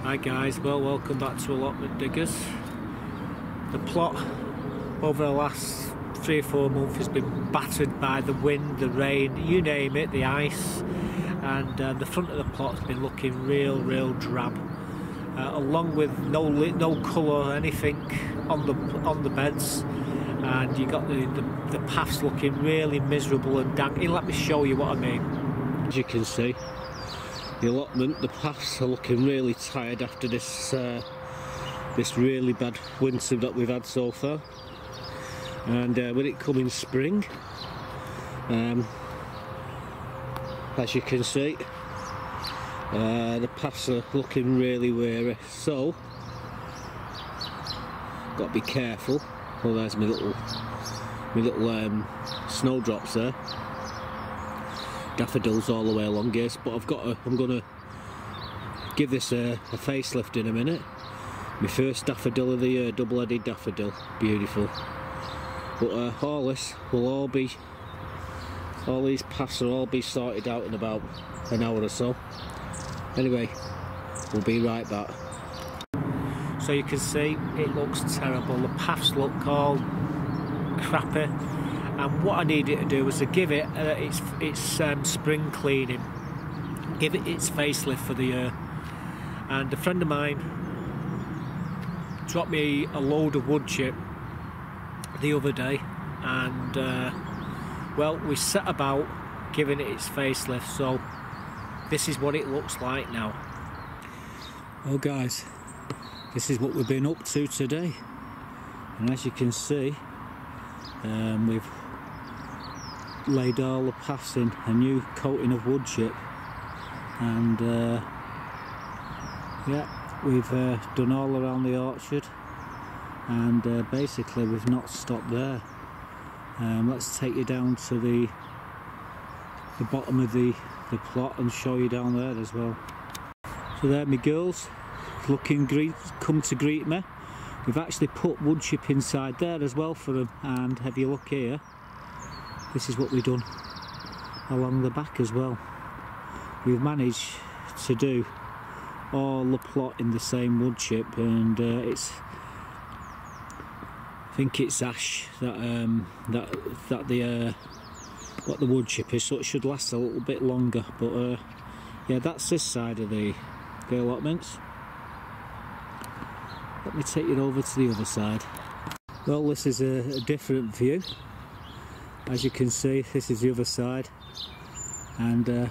Hi guys, well welcome back to Allotment Diggers. The plot over the last 3 or 4 months has been battered by the wind, the rain, you name it, the ice, and the front of the plot's been looking real drab, along with no colour or anything on the beds, and you got the paths looking really miserable and dank. Let me show you what I mean. As you can see, the allotment, the paths are looking really tired after this this really bad winter that we've had so far. And when it comes in spring, as you can see, the paths are looking really weary. So, got to be careful. Oh, there's my little snowdrops there. Daffodils all the way along, yes, but I'm gonna give this a facelift in a minute. My first daffodil of the year, double-headed daffodil, beautiful. But all these paths will all be sorted out in about an hour or so. Anyway, we'll be right back. So you can see it looks terrible. The paths look all crappy. And what I needed to do was to give it its spring cleaning, give it its facelift for the year. And a friend of mine dropped me a load of wood chip the other day, and well, we set about giving it its facelift. So this is what it looks like now. Well guys, this is what we've been up to today, and as you can see, we've laid all the paths in a new coating of wood chip, and yeah, we've done all around the orchard, and basically we've not stopped there. Let's take you down to the bottom of the plot and show you down there as well. So there my girls come to greet me. We've actually put wood chip inside there as well for them, and have you look here, this is what we've done along the back as well. We've managed to do all the plot in the same wood chip, and I think it's ash that what the wood chip is, so it should last a little bit longer. But yeah, that's this side of the allotments. Let me take it over to the other side. Well, this is a different view. As you can see, this is the other side, and the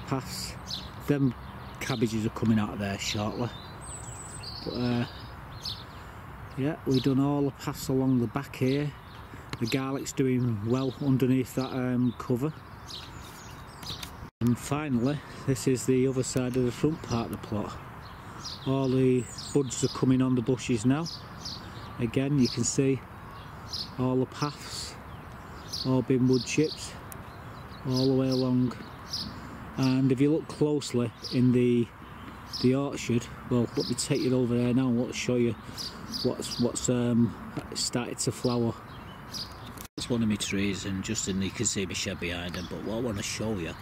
paths, them cabbages are coming out of there shortly. But yeah, we've done all the paths along the back here. The garlic's doing well underneath that cover. And finally, this is the other side of the front part of the plot. All the buds are coming on the bushes now. Again, you can see all the paths, all been wood chips all the way along. And if you look closely in the orchard, well, let me take you over there now and let's show you what's started to flower. It's one of my trees, and just in, you can see my shed behind them, but what I want to show you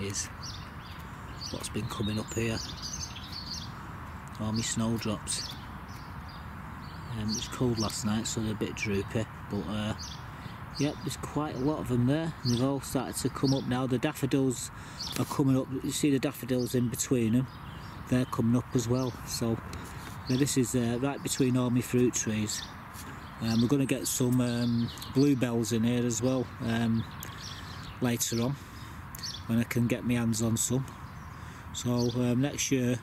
is what's been coming up here. All my snowdrops. It was cold last night, so they're a bit droopy, but yeah, there's quite a lot of them there, and they've all started to come up now. The daffodils are coming up. You see the daffodils in between them, they're coming up as well. So now this is right between all my fruit trees. We're going to get some bluebells in here as well later on, when I can get my hands on some. So next year,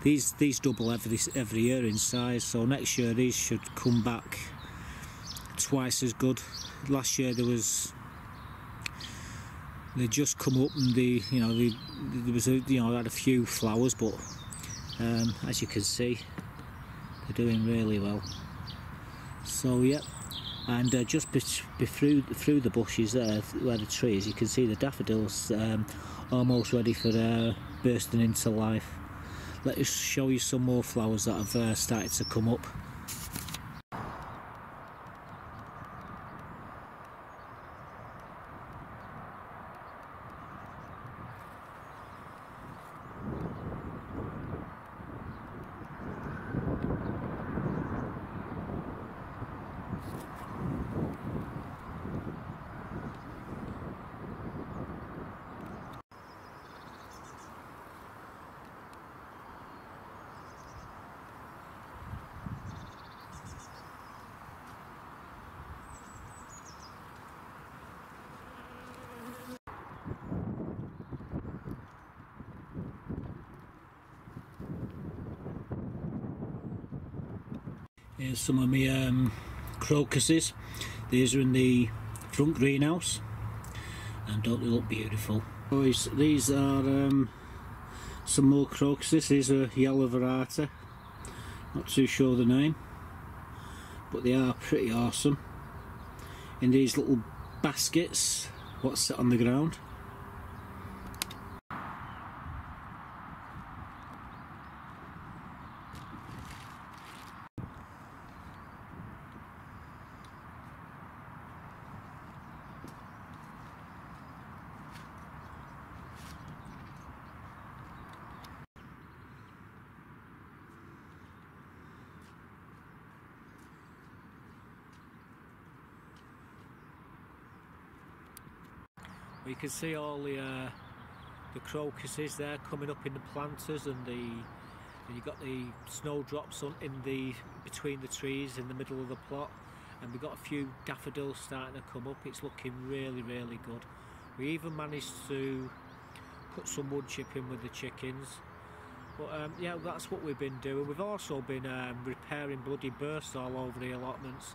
these double every year in size, so next year these should come back twice as good. Last year they just come up, and there was had a few flowers, but as you can see, they're doing really well. So yeah, and just through the bushes there, where the trees, you can see the daffodils almost ready for bursting into life. Let us show you some more flowers that have started to come up. Here's some of my crocuses. These are in the front greenhouse, and don't they look beautiful? These are some more crocuses. These are yellow variety, not too sure the name, but they are pretty awesome in these little baskets what's set on the ground. You can see all the crocuses there coming up in the planters, and you've got the snowdrops in between the trees in the middle of the plot, and we've got a few daffodils starting to come up. It's looking really good. We even managed to put some wood chip in with the chickens, but yeah, that's what we've been doing. We've also been repairing bloody bursts all over the allotments.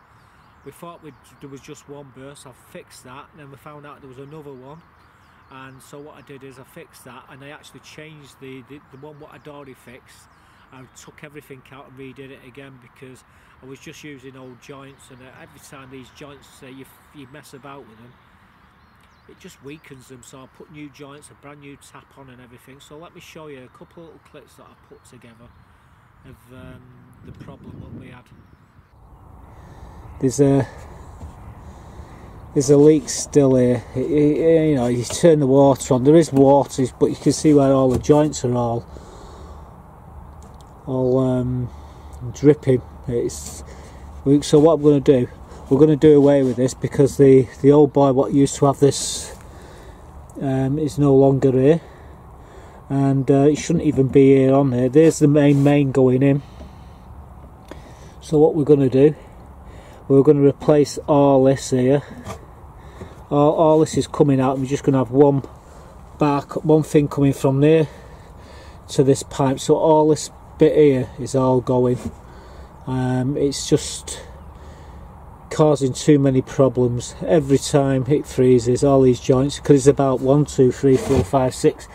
We thought there was just one burst. I fixed that, and then we found out there was another one. And so what I did is I fixed that, and I actually changed the one what I'd already fixed. I took everything out and redid it again, because I was just using old joints, and every time these joints, you mess about with them, it just weakens them. So I put new joints, a brand new tap on and everything. So let me show you a couple of little clips that I put together of the problem that we had. There's a leak still here. You know, you turn the water on. There is water, but you can see where all the joints are all dripping. So what I'm going to do, we're going to do away with this, because the old boy what used to have this is no longer here, and it shouldn't even be here on there. There's the main going in. So what we're going to do, we're going to replace all this here. All this is coming out, and we're just going to have one thing coming from there to this pipe. So all this bit here is all going. It's just causing too many problems. Every time it freezes, all these joints, because it's about 1, 2, 3, 4, 5, 6.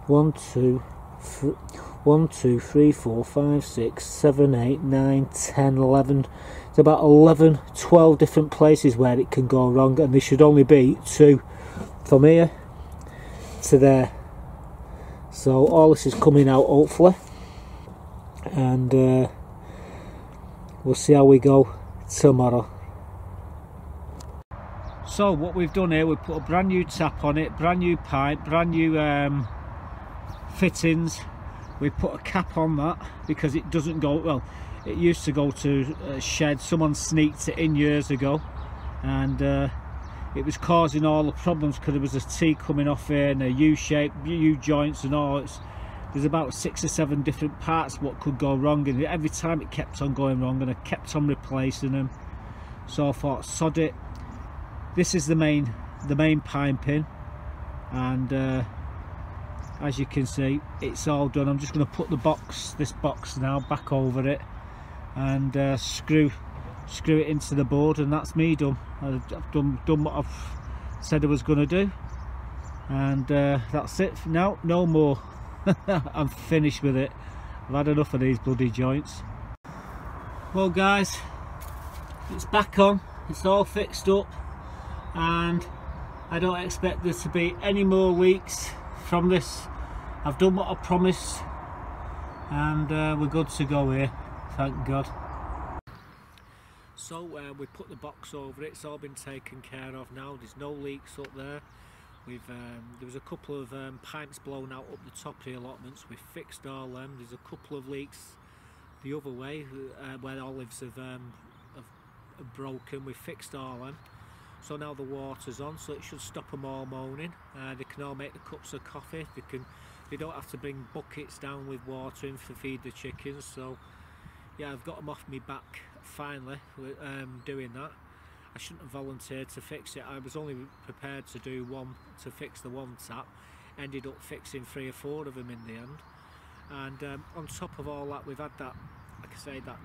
1, 2, 3, 4, 5, 6, 7, 8, 9, 10, 11. It's about 11, 12 different places where it can go wrong, and there should only be 2 from here to there. So all this is coming out hopefully, and we'll see how we go tomorrow. So what we've done here, we've put a brand new tap on it, brand new pipe, brand new fittings. We put a cap on that because it doesn't go, well, it used to go to a shed. Someone sneaked it in years ago, and it was causing all the problems, because there was a T coming off here and a U-shape, U-joints and all. There's about 6 or 7 different parts what could go wrong, and every time it kept on going wrong, and I kept on replacing them. So I thought, sod it. This is the main piping, and as you can see, it's all done. I'm just going to put this box now back over it, and screw it into the board, and that's me done. I've done what I've said I was going to do, and that's it now. No more. I'm finished with it. I've had enough of these bloody joints. Well guys, it's back on, it's all fixed up, and I don't expect there to be any more leaks from this. I've done what I promised, and we're good to go here, thank God. So we put the box over it. It's all been taken care of now. There's no leaks up there. There was a couple of pipes blown out up the top of the allotments. We fixed all them. There's a couple of leaks the other way where the olives have broken. We fixed all them. So now the water's on, so it should stop them all moaning. They can all make the cups of coffee. They don't have to bring buckets down with water in to feed the chickens. So yeah, I've got them off me back finally doing that. I shouldn't have volunteered to fix it. I was only prepared to do to fix the one tap. Ended up fixing 3 or 4 of them in the end. And on top of all that, we've had that like I say, that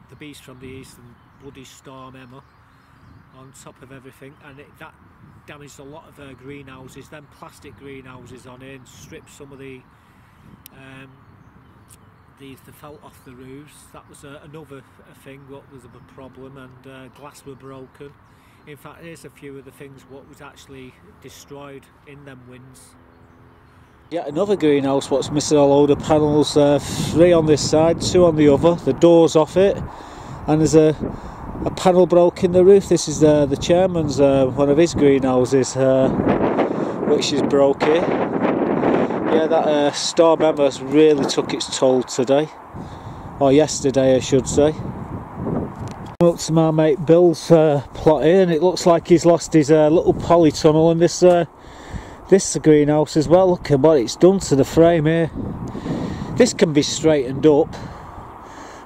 the beast from the east and bloody Storm Emma on top of everything, and that damaged a lot of greenhouses, then plastic greenhouses on it, and stripped some of the felt off the roofs. That was another thing what was a problem, and glass were broken. In fact, here's a few of the things what was actually destroyed in them winds. Yeah, another greenhouse what's missing a load of panels, 3 on this side, 2 on the other, the door's off it, and there's a panel broke in the roof. This is the chairman's, one of his greenhouses, which is broke here. Yeah, that Storm Emma's really took its toll today, or yesterday I should say. Up to my mate Bill's plot here, and it looks like he's lost his little polytunnel in this greenhouse as well. Look at what it's done to the frame here. This can be straightened up,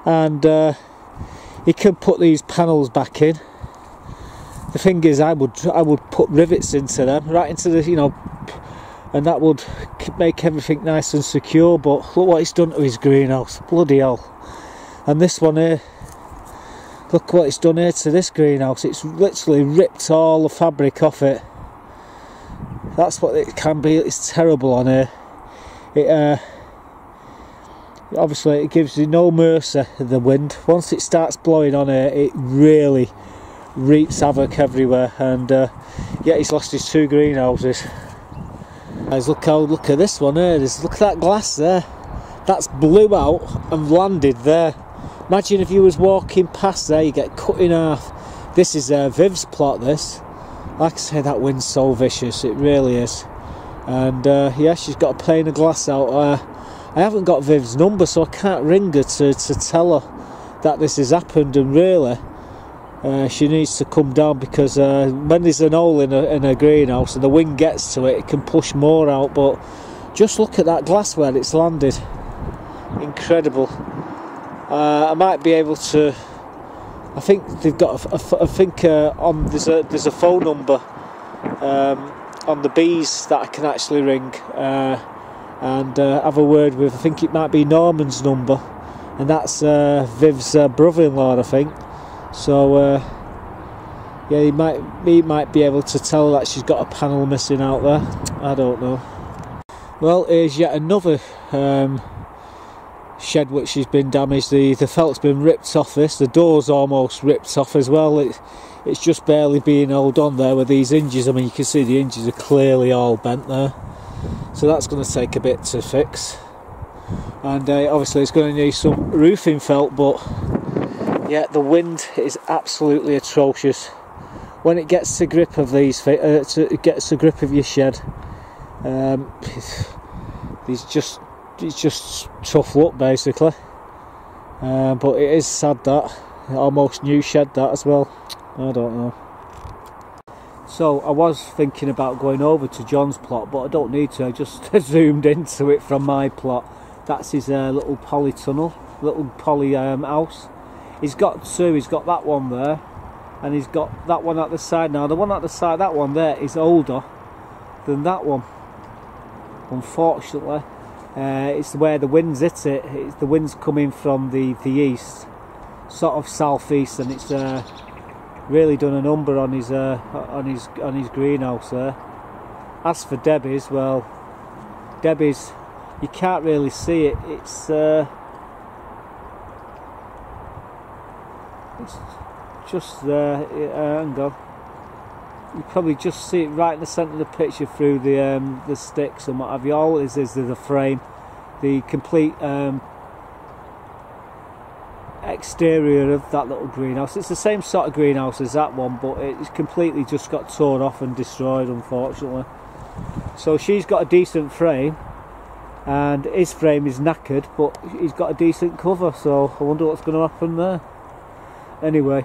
and you can put these panels back in. The thing is, I would put rivets into them, right into the, you know, and that would make everything nice and secure. But look what it's done to his greenhouse, bloody hell. And this one here, look what it's done here to this greenhouse. It's literally ripped all the fabric off it. That's what it can be. It's terrible on here. It obviously it gives you no mercy, the wind. Once it starts blowing on here, it really wreaks havoc everywhere. And yeah, he's lost his 2 greenhouses. Guys, look at this one here. Look at that glass there. That's blew out and landed there. Imagine if you was walking past there, you get cut in half. This is Viv's plot, this. Like I say, that wind's so vicious, it really is. And yeah, she's got a pane of glass out. I haven't got Viv's number, so I can't ring her to tell her that this has happened, and really she needs to come down, because when there's an hole in a greenhouse and the wind gets to it, it can push more out. But just look at that glass where it's landed. Incredible. I might be able to. I think they've got. There's a phone number on the bees that I can actually ring and have a word with. I think it might be Norman's number, and that's Viv's brother-in-law, I think. So yeah, he might be able to tell that she's got a panel missing out there. I don't know. Well, here's yet another shed which has been damaged. The felt's been ripped off this. The door's almost ripped off as well. It's just barely being held on there with these hinges. I mean, you can see the hinges are clearly all bent there. So that's going to take a bit to fix. And obviously it's going to need some roofing felt, but yeah, the wind is absolutely atrocious. When it gets the grip of these, it gets the grip of your shed. It's just tough luck, basically. But it is sad that almost new shed that as well. I don't know. So I was thinking about going over to John's plot, but I don't need to. I just zoomed into it from my plot. That's his little polytunnel, little poly house. He's got 2. He's got that one there, and he's got that one at the side. Now the one at the side, that one there, is older than that one, unfortunately. It's where the winds hit it. The wind's coming from the east, sort of southeast, and it's really done a number on his greenhouse there. As for Debbie's, well, Debbie's, you can't really see it. It's just there. Hang on. You probably just see it right in the centre of the picture through the sticks and what have you. All it is the frame, the complete exterior of that little greenhouse. It's the same sort of greenhouse as that one, but it's completely just got torn off and destroyed, unfortunately. So she's got a decent frame, and his frame is knackered, but he's got a decent cover, so I wonder what's going to happen there. Anyway,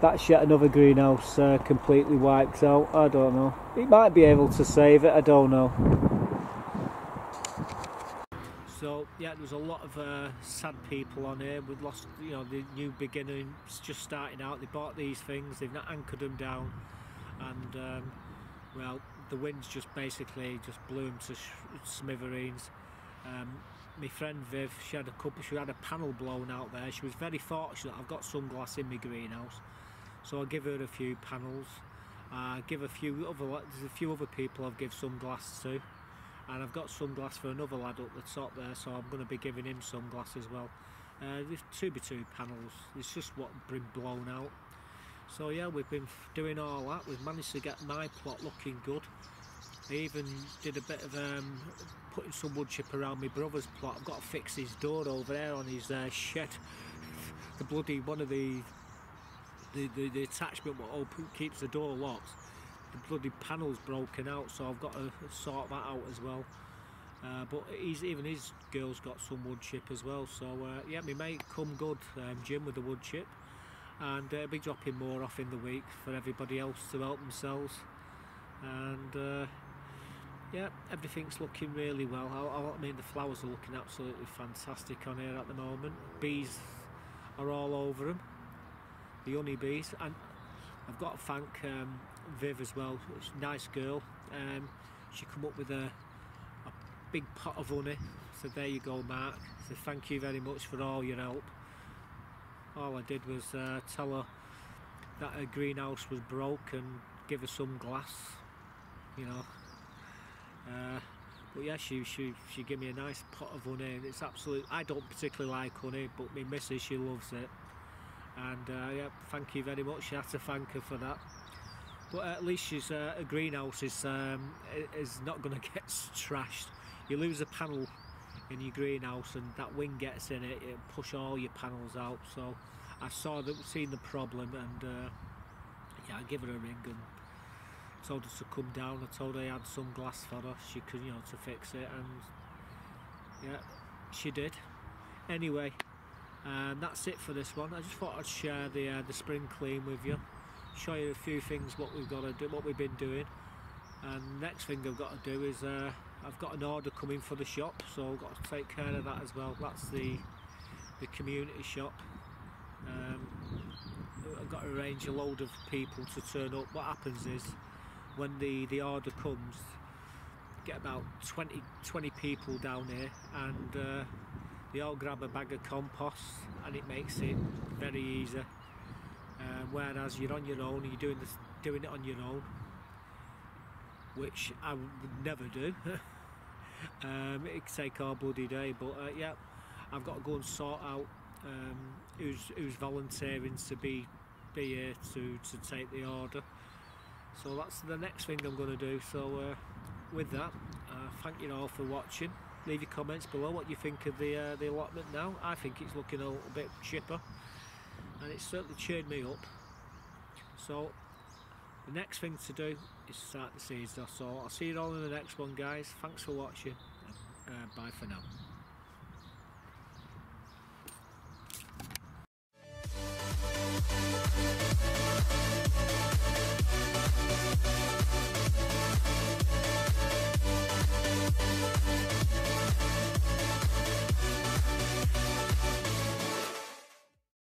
that's yet another greenhouse completely wiped out. I don't know. He might be able to save it, I don't know. So yeah, there's a lot of sad people on here. We've lost, you know, the new beginnings just starting out. They bought these things, they've not anchored them down, and well, the winds just basically just blew them to smithereens. my friend Viv, she had a panel blown out there. She was very fortunate. I've got sunglass in my greenhouse, so I'll give her a few panels. There's a few other people I've give sunglass to, and I've got sunglass for another lad up the top there, so I'm going to be giving him sunglass as well. There's 2x2 panels. It's just what been blown out. So yeah, we've been doing all that. We've managed to get my plot looking good. I even did a bit of putting some wood chip around my brother's plot. I've got to fix his door over there on his shed. The bloody one of the attachment what keeps the door locked, the bloody panel's broken out, so I've got to sort that out as well. But even his girl's got some wood chip as well. So yeah, my mate come good, Jim, with the wood chip, and I'll be dropping more off in the week for everybody else to help themselves. And yeah, everything's looking really well. I mean, the flowers are looking absolutely fantastic on here at the moment. Bees are all over them, the honeybees, and I've got to thank Viv as well. She's a nice girl. She come up with a big pot of honey. So there you go, Mark. So thank you very much for all your help. All I did was tell her that her greenhouse was broke and give her some glass, you know. But yeah, she gave me a nice pot of honey, and it's absolute. I don't particularly like honey, but my missus, she loves it. And yeah, thank you very much. You have to thank her for that. But at least she's a greenhouse is not going to get trashed. You lose a panel in your greenhouse, and that wind gets in it, it'll push all your panels out. So I seen the problem, and yeah, I give her a ring and told her to come down. I told her I had some glass for her. She could, you know, to fix it, and yeah, she did. Anyway. And that's it for this one. I just thought I'd share the spring clean with you, show you a few things what we've got to do, what we've been doing. And next thing I've got to do is I've got an order coming for the shop, so I've got to take care of that as well. That's the community shop. I've got to arrange a load of people to turn up. What happens is when the order comes, get about 20 people down here, and they all grab a bag of compost, and it makes it very easy. Whereas you're on your own, you're doing it on your own, which I would never do. It'd take all bloody day. But yeah, I've got to go and sort out who's volunteering to be here to take the order. So that's the next thing I'm going to do. So with that, thank you all for watching. Leave your comments below what you think of the allotment now. I think it's looking a little bit chipper, and it's certainly cheered me up. So the next thing to do is start the seeds off. So I'll see you all in the next one, guys. Thanks for watching. Bye for now.